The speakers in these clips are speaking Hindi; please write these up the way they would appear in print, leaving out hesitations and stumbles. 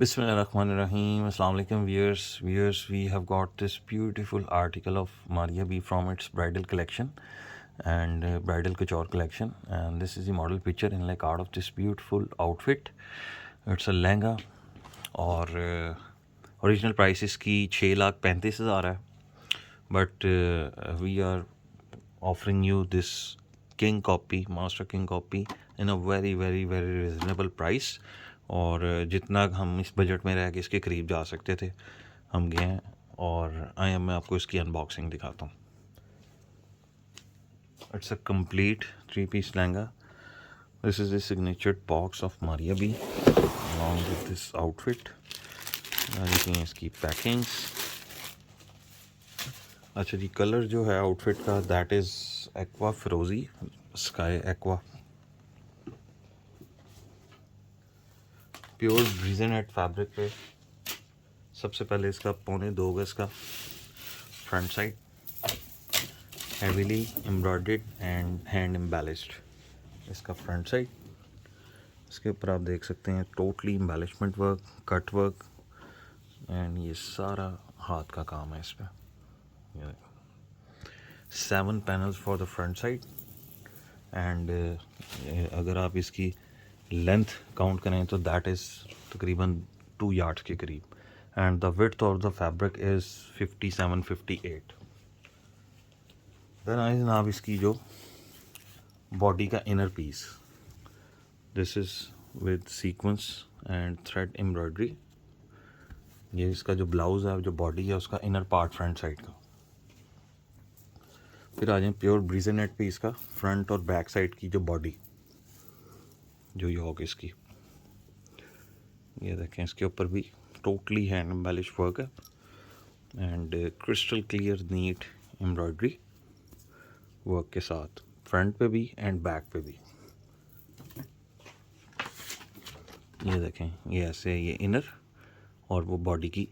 Bismillahirrahmanirrahim. Assalamu alaikum viewers. We have got this beautiful article of MariaB from its bridal collection and bridal couture collection, and this is the model picture in like out of this beautiful outfit. It's a lehenga और original price इसकी 6,35,000 है, but we are offering you this king copy, master king copy in a very reasonable price. और जितना हम इस बजट में रह के इसके करीब जा सकते थे हम गए हैं, और आया मैं आपको इसकी अनबॉक्सिंग दिखाता हूँ. It's a complete 3-piece lehenga. This is the signatured box of MariaB along with this outfit. देखिए इसकी पैकिंग. अच्छा जी, कलर जो है आउटफिट का दैट इज़ एक्वा फिरोज़ी, स्काई एक्वा, प्योर ब्रिजनेट फैब्रिक पे. सबसे पहले इसका 2.25 गज का front side, heavily embroidered and hand embellished इसका फ्रंट साइड. इसके ऊपर आप देख सकते हैं totally embellishment work, cut work, and ये सारा हाथ का काम है इस पर. 7 panels for the front side, and अगर आप इसकी लेंथ काउंट करें तो दैट इज़ तकरीबन 2 यार्ड्स के करीब, and the width of the fabric is 57-58. Then I जनाब इसकी जो बॉडी का inner piece, this is with sequins and thread embroidery. ये इसका जो ब्लाउज़ है, जो बॉडी है, उसका इनर पार्ट फ्रंट साइड का. फिर आ जाए प्योर ब्रिजनेट पे इसका फ्रंट और बैक साइड की जो बॉडी, जो योक इसकी, ये देखें इसके ऊपर भी टोटली हैंड एम्बेलिश वर्क है, and crystal clear neat embroidery work के साथ फ्रंट पे भी एंड बैक पे भी. ये देखें, ये ऐसे, ये इनर और वो बॉडी की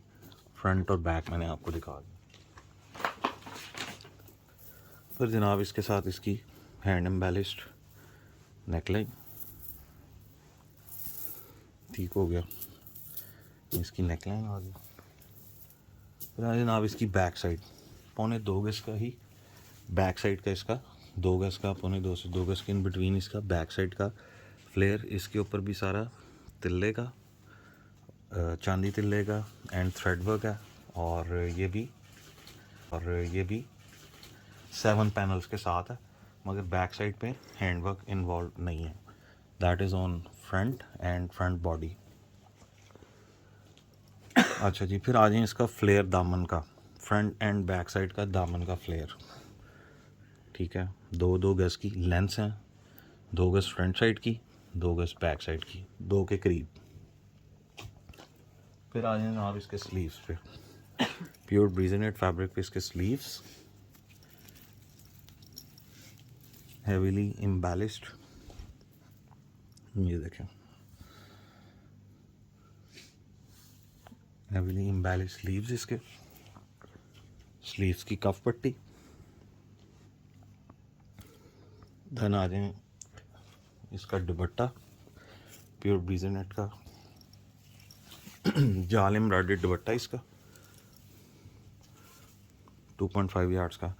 फ्रंट और बैक मैंने आपको दिखा दी. फिर जनाब इसके साथ इसकी हैंड एम्बेलिश्ड नेकलाइन, ठीक हो गया, इसकी नेकलाइन आ गई. फिर जनाब इसकी बैक साइड 2.25 गज का ही बैक साइड का, इसका 2 गज का, 2.25 से 2 गज के इन बिटवीन इसका बैक साइड का फ्लेयर. इसके ऊपर भी सारा तिल्ले का, चांदी तिल्ले का एंड थ्रेड वर्क है, और ये भी 7 पैनल्स के साथ है, मगर बैक साइड पे हैंड वर्क इन्वॉल्व नहीं है. That is on front end front body. अच्छा जी, फिर आ जाए इसका फ्लेयर दामन का, फ्रंट एंड बैक साइड का दामन का फ्लेयर. ठीक है, 2 गज की लेंथ है, 2 गज फ्रंट साइड की, 2 गज बैक साइड की, 2 के करीब. फिर आ जाए आप इसके स्लीव्स पे, प्योर ब्रिजनेट फैब्रिक पे इसके स्लीव्स, हेवीली एम्बेलिश्ड. ये देखें, हेवीली एम्बेलिश्ड स्लीव्स. इसके स्लीव्स की कफ पट्टी. धन आ जाए इसका दुपट्टा, प्योर ब्रिजनेट का जाल एम्ब्रॉयडर्ड दुपट्टा इसका, 2.5 यार्ड्स का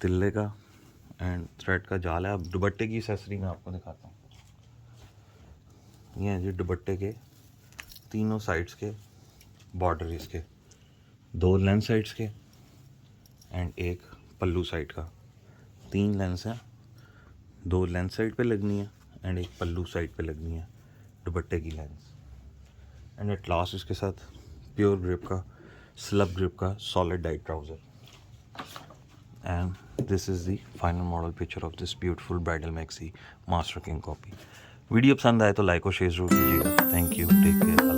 तिल्ले का एंड थ्रेड का जाल है. अब दुपट्टे की एक्सेसरी मैं आपको दिखाता हूँ. ये हैं जी दुपट्टे के तीनों साइड्स के बॉर्डर, इसके 2 लेंथ साइड्स के एंड एक पल्लू साइड का. 3 लेंस हैं, 2 लेंथ साइड पे लगनी है एंड एक पल्लू साइड पे लगनी है दुपट्टे की लेंस. एंड एट लास्ट इसके साथ प्योर ग्रिप का, स्लब ग्रिप का solid dyed trouser. And this is the final model picture of this beautiful bridal maxi master king copy. Video पसंद आए तो लाइक और शेयर जरूर कीजिएगा. Thank you, take care.